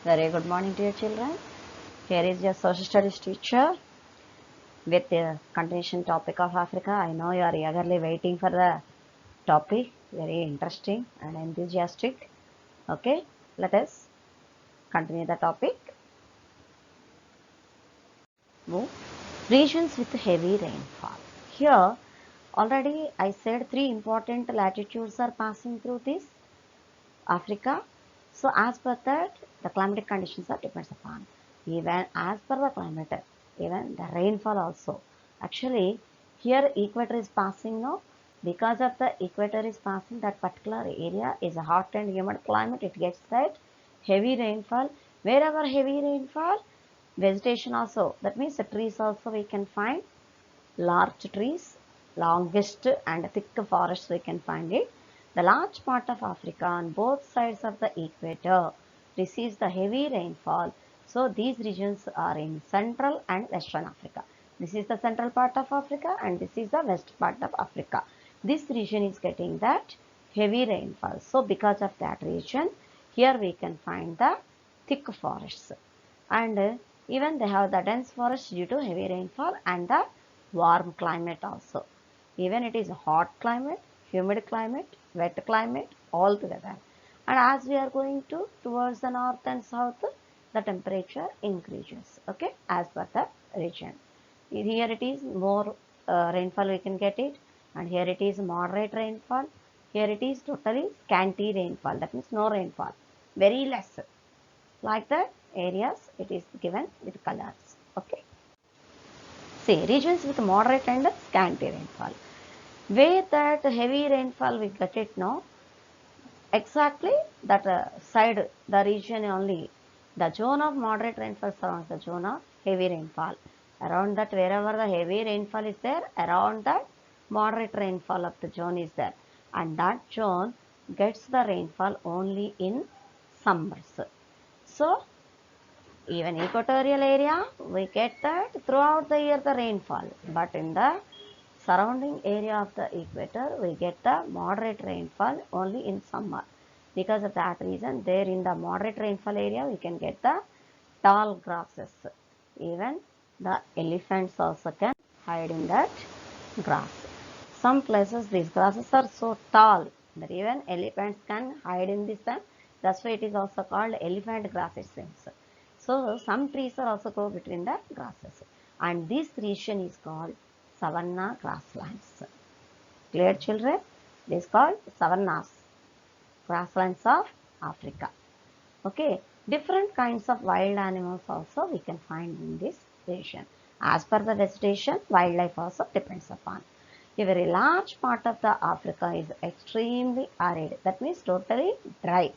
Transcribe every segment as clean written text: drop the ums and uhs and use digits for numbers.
Very good morning to your children. Here is your social studies teacher with the continuation topic of Africa. I know you are eagerly waiting for the topic. Very interesting and enthusiastic. Okay, let us continue the topic. Move. Regions with heavy rainfall. Here, already I said three important latitudes are passing through this Africa. So as per that, the climatic conditions are depends upon. Even as per the climate, even the rainfall also. Actually, here equator is passing now. Because of the equator is passing, that particular area is a hot and humid climate. It gets that heavy rainfall. Wherever heavy rainfall, vegetation also. That means the trees also we can find large trees, longest and thick forests we can find it. The large part of Africa on both sides of the equator receives the heavy rainfall. So these regions are in Central and Western Africa. This is the central part of Africa and this is the west part of Africa. This region is getting that heavy rainfall. So because of that region, here we can find the thick forests. And even they have the dense forest due to heavy rainfall and the warm climate also. Even it is a hot climate, humid climate, wet climate all together. And as we are going towards the north and south, the temperature increases, okay, as per the region. Here it is more rainfall we can get it, and here it is moderate rainfall. Here it is totally scanty rainfall, that means no rainfall, very less. Like that areas it is given with colors, okay. See, regions with moderate and scanty rainfall. Where that heavy rainfall we get it now, exactly that side, the region only, the zone of moderate rainfall surrounds the zone of heavy rainfall. Around that, wherever the heavy rainfall is there, around that moderate rainfall of the zone is there. And that zone gets the rainfall only in summers. So, even equatorial area, we get that throughout the year the rainfall. But in the surrounding area of the equator, we get the moderate rainfall only in summer. Because of that reason, there in the moderate rainfall area, we can get the tall grasses. Even the elephants also can hide in that grass. Some places these grasses are so tall that even elephants can hide in this time. That's why it is also called elephant grass, it seems. So some trees are also grow between the grasses. And this region is called savanna grasslands. Clear, children? It is called savannas, grasslands of Africa. Okay, different kinds of wild animals also we can find in this region. As per the vegetation, wildlife also depends upon. A very large part of the Africa is extremely arid. That means totally dry.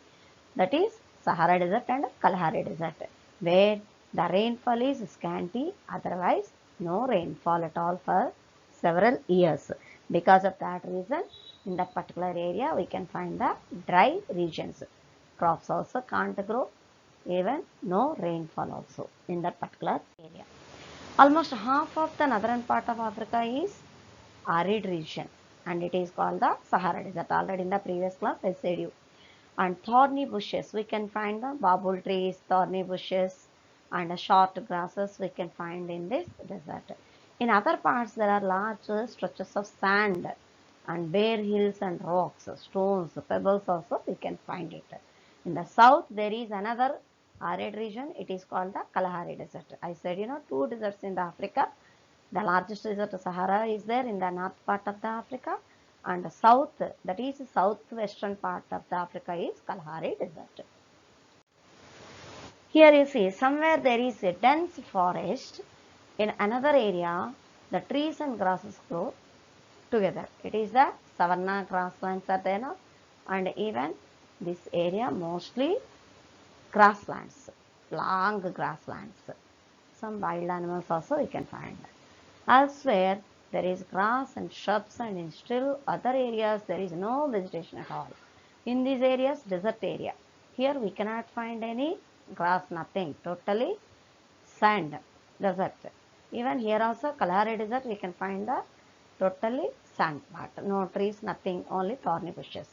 That is Sahara Desert and Kalahari Desert, where the rainfall is scanty, otherwise no rainfall at all for several years. Because of that reason, in that particular area, we can find the dry regions. Crops also can't grow, even no rainfall also in that particular area. Almost half of the northern part of Africa is arid region and it is called the Sahara Desert. Already in the previous class I said you. And thorny bushes, we can find the babul trees, thorny bushes and short grasses we can find in this desert. In other parts there are large stretches of sand and bare hills and rocks, stones, pebbles also we can find it. In the south there is another arid region, it is called the Kalahari Desert. I said two deserts in the Africa. The largest desert Sahara is there in the north part of the Africa, and the south, that is southwestern part of the Africa is Kalahari Desert. Here you see somewhere there is a dense forest, in another area the trees and grasses grow together. It is the savanna grasslands are there now, and even this area mostly grasslands, long grasslands. Some wild animals also we can find. Elsewhere, there is grass and shrubs, and in still other areas, there is no vegetation at all. In these areas, desert area. Here we cannot find any grass, nothing. Totally sand, desert. Even here also, Kalahari Desert, we can find the totally sand part. No trees, nothing, only thorny bushes.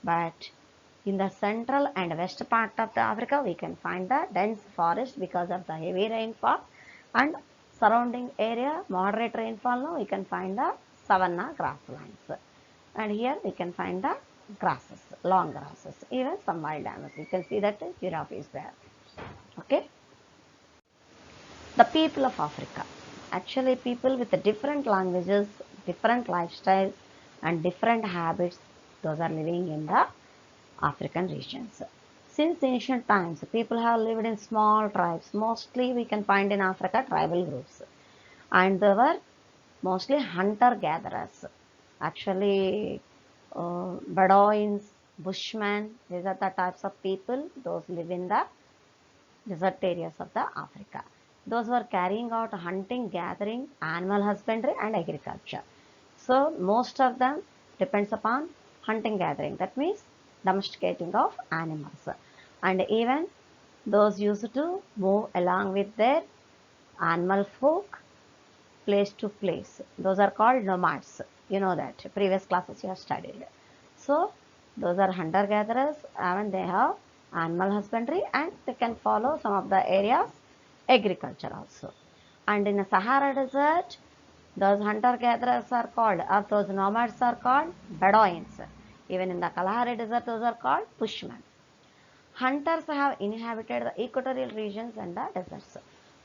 But In the central and west part of the Africa, we can find the dense forest because of the heavy rainfall, and surrounding area, moderate rainfall, now we can find the savanna grasslands. And here we can find the grasses, long grasses, even some wild animals. You can see that giraffe is there. Okay. The people of Africa. Actually, people with different languages, different lifestyles, and different habits, those are living in the African regions. Since ancient times, people have lived in small tribes. Mostly we can find in Africa tribal groups. And they were mostly hunter-gatherers. Actually, Bedouins, Bushmen, these are the types of people, those live in the desert areas of the Africa. Those were carrying out hunting, gathering, animal husbandry and agriculture. So most of them depends upon hunting, gathering. That means domesticating of animals. And even those used to move along with their animal folk place to place. Those are called nomads. You know that. Previous classes you have studied. So those are hunter gatherers and they have animal husbandry and they can follow some of the areas agriculture also. And in the Sahara desert, those hunter gatherers are called, or those nomads are called Bedouins. Even in the Kalahari desert, those are called Bushmen. Hunters have inhabited the equatorial regions and the deserts.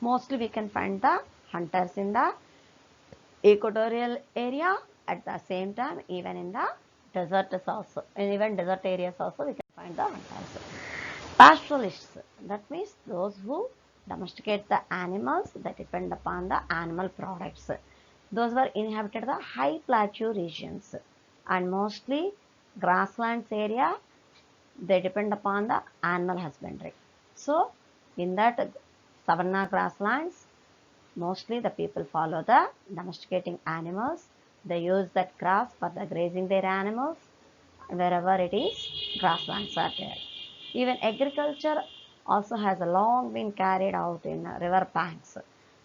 Mostly we can find the hunters in the equatorial area, at the same time even in the deserts also, and even desert areas also we can find the hunters. Pastoralists, that means those who domesticate the animals that depend upon the animal products. Those were inhabited the high plateau regions and mostly grasslands area, they depend upon the animal husbandry. So in that savanna grasslands, mostly the people follow the domesticating animals. They use that grass for the grazing their animals wherever it is grasslands are there. Even agriculture also has long been carried out in river banks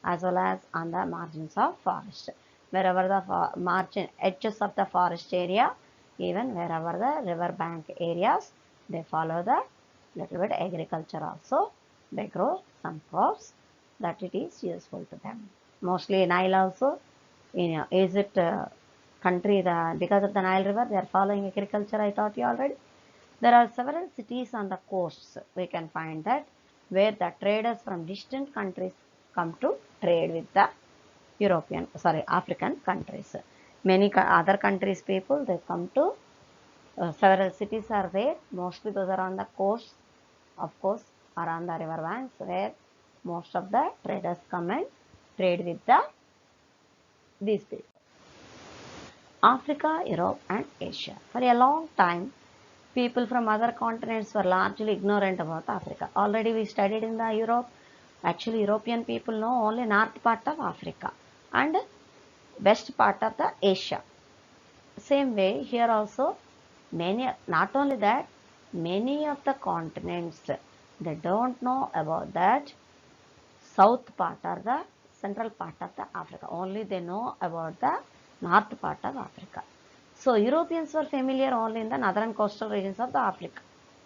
as well as on the margins of forest. Wherever the margin edges of the forest area, even wherever the river bank areas, they follow the little bit agriculture also. They grow some crops that it is useful to them. Mostly Nile also, in Egypt country, because of the Nile river, they are following agriculture. I taught you already. There are several cities on the coasts. We can find that where the traders from distant countries come to trade with the African countries. Many other countries people they come to several cities are there. Mostly those are on the coast, of course, or on the river banks where most of the traders come and trade with these people. Africa, Europe, and Asia. For a long time, people from other continents were largely ignorant about Africa. Already we studied in the Europe. Actually, European people know only north part of Africa and west part of the Asia. Same way here also, many, not only that, many of the continents they don't know about that south part or the central part of the Africa. Only they know about the north part of Africa. So Europeans were familiar only in the northern coastal regions of the Africa,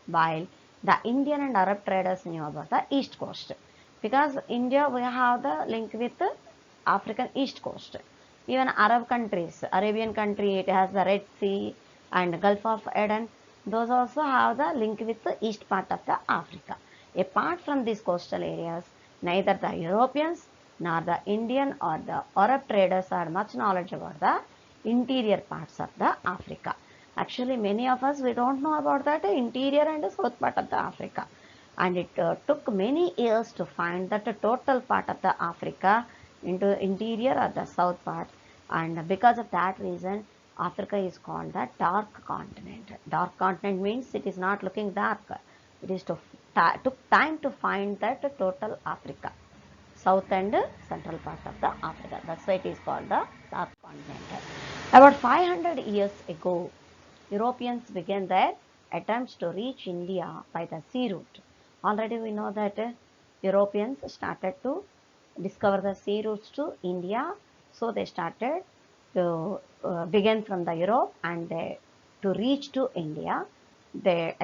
while the Indian and Arab traders knew about the east coast. Because India we have the link with the African east coast. Even Arab countries, Arabian country, it has the Red Sea and Gulf of Aden. Those also have the link with the east part of the Africa. Apart from these coastal areas, neither the Europeans nor the Indian or the Arab traders had much knowledge about the interior parts of the Africa. Actually, many of us, we don't know about that interior and south part of the Africa. And it took many years to find that total part of the Africa into interior or the south part. And because of that reason, Africa is called the dark continent. Dark continent means it is not looking dark. It is took time to find that total Africa, south and central part of the Africa. That's why it is called the dark continent. About 500 years ago, Europeans began their attempts to reach India by the sea route. Already we know that Europeans started to discover the sea routes to India. So they started to begin from the Europe and to reach to India. they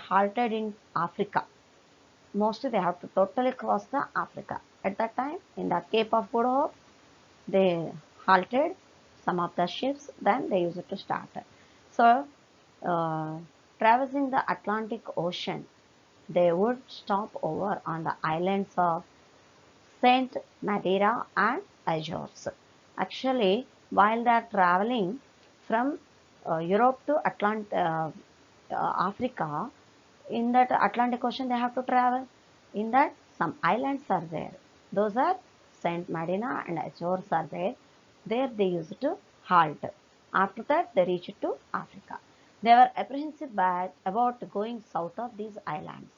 halted in Africa. Mostly they have to totally cross the Africa. At that time, in the Cape of Good Hope, they halted some of the ships. Then they used to start. So, uh, traversing the Atlantic Ocean, they would stop over on the islands of Saint Madeira and Azores. Actually, while they are traveling from Europe to Africa, in that Atlantic Ocean they have to travel. In that some islands are there. Those are Saint Marina and Azores are there. There they used to halt. After that they reached to Africa. They were apprehensive about going south of these islands.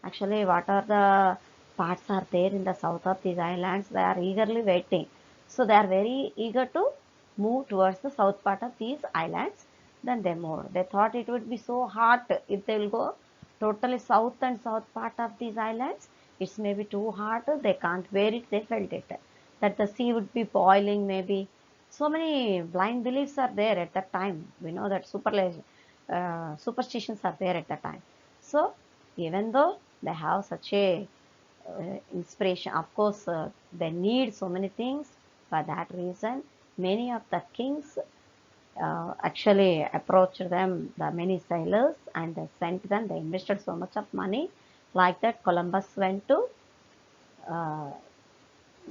Actually, what are the parts are there in the south of these islands? They are eagerly waiting. So they are very eager to move towards the south part of these islands. Then they moved. They thought it would be so hot if they will go totally south and south part of these islands. It's maybe too hot. They can't bear it. They felt it. That the sea would be boiling maybe. So many blind beliefs are there at that time. We know that superstitions are there at that time. So even though they have such a inspiration, of course, they need so many things. For that reason, many of the kings actually approached them, the many sailors, and they sent them. They invested so much of money. Like that, Columbus went to uh,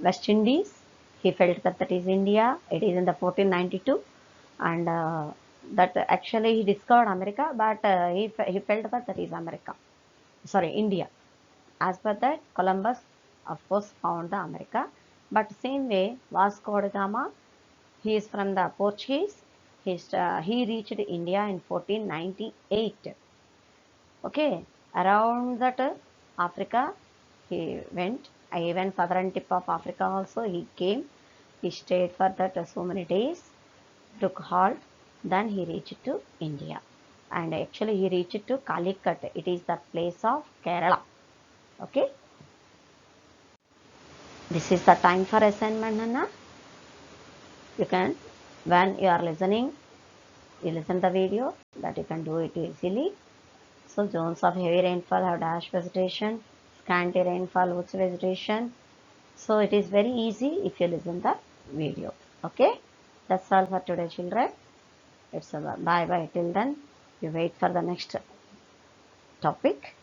West Indies. He felt that that is India. It is in the 1492, and that actually he discovered America, but he felt that that is America. Sorry, India. As per that, Columbus, of course, found the America. But same way, Vasco da Gama, he is from the Portuguese. He reached India in 1498. Okay, around that Africa, he went. Even southern tip of Africa also he came. He stayed for that so many days, took halt. Then he reached to India, and actually he reached to Calicut. It is the place of Kerala. Okay, this is the time for assignment, Nana. You can, when you are listening, you listen the video that you can do it easily. So zones of heavy rainfall have dash vegetation, scanty rainfall woods vegetation. So it is very easy if you listen the video. Okay, that's all for today, children. It's a bye bye till then. You wait for the next topic.